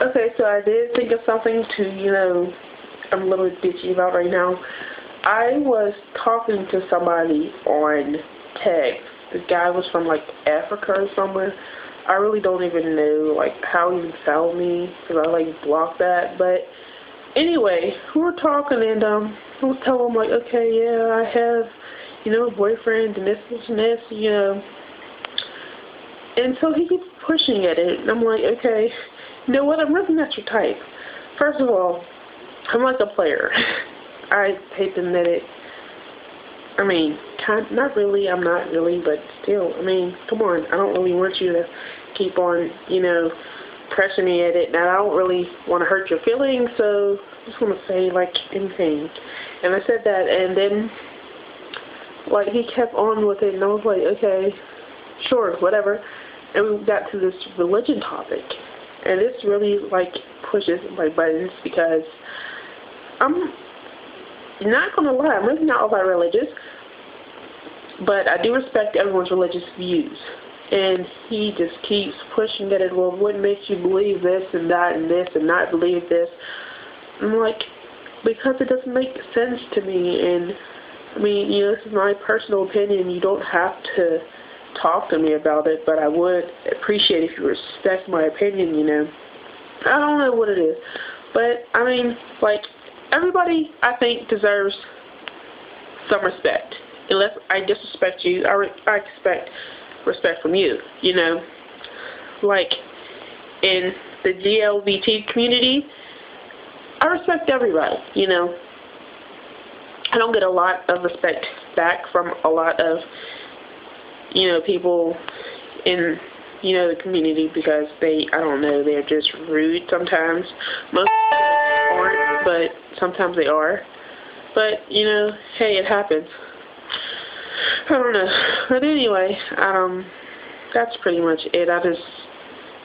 Okay, so I did think of something to, I'm a little bit bitchy about right now. I was talking to somebody on text. The guy was from, like, Africa or somewhere. I really don't even know, like, how he found me, because I, like, blocked that. But anyway, we were talking, and I was telling him, like, okay, yeah, I have, a boyfriend, and this. And so he keeps pushing at it, and I'm like, okay, you know what, I'm really not your type. First of all, I'm like a player. I hate to admit it. I mean, not really, I'm not really, but still, I mean, come on, I don't really want you to keep on, pressing me at it, and I don't really want to hurt your feelings, so I just want to say, like, anything. And I said that, and then, like, he kept on with it, and I was like, okay, sure, whatever. And we got to this religion topic, and this really, like, pushes my buttons, because I'm not going to lie, I'm really not all that religious, but I do respect everyone's religious views. And he just keeps pushing at it, well, what makes you believe this and that and this and not believe this? I'm like, because it doesn't make sense to me, and, I mean, this is my personal opinion. You don't have to talk to me about it, but I would appreciate if you respect my opinion, I don't know what it is, but, I mean, like, everybody, I think, deserves some respect. Unless I disrespect you, I expect respect from you, Like, in the GLBT community, I respect everybody, I don't get a lot of respect back from a lot of, people in, the community, because I don't know, they're just rude sometimes. Most aren't, but sometimes they are. But, hey, it happens. I don't know. But anyway, that's pretty much it. I just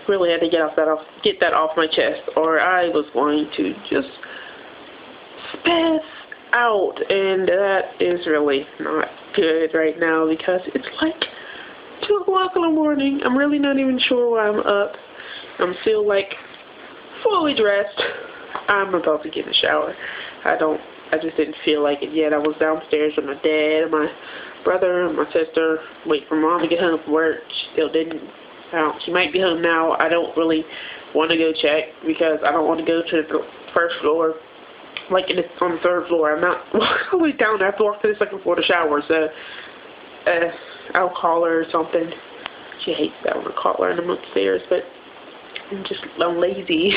really had to get that off my chest, or I was going to just spaz out, and that is really not good right now, because it's like 2 o'clock in the morning. I'm really not even sure why I'm up. I'm still, like, fully dressed. I'm about to get in the shower. I just didn't feel like it yet. I was downstairs with my dad and my brother and my sister, waiting for Mom to get home from work. She still didn't. She might be home now. I don't really want to go check, because I don't want to go to the first floor, like on the third floor. I'm not all the way down. I have to walk to the second floor to shower, so I'll call her or something. She hates that when I call her and I'm upstairs, but I'm lazy.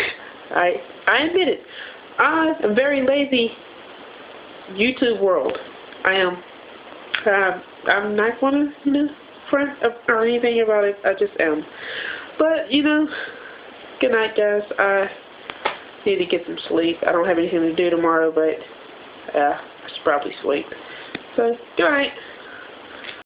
I admit it. I am very lazy. YouTube world. I am. I'm not going to, front or anything about it. I just am. But, good night, guys. I need to get some sleep. I don't have anything to do tomorrow, but I should probably sleep. So, good night.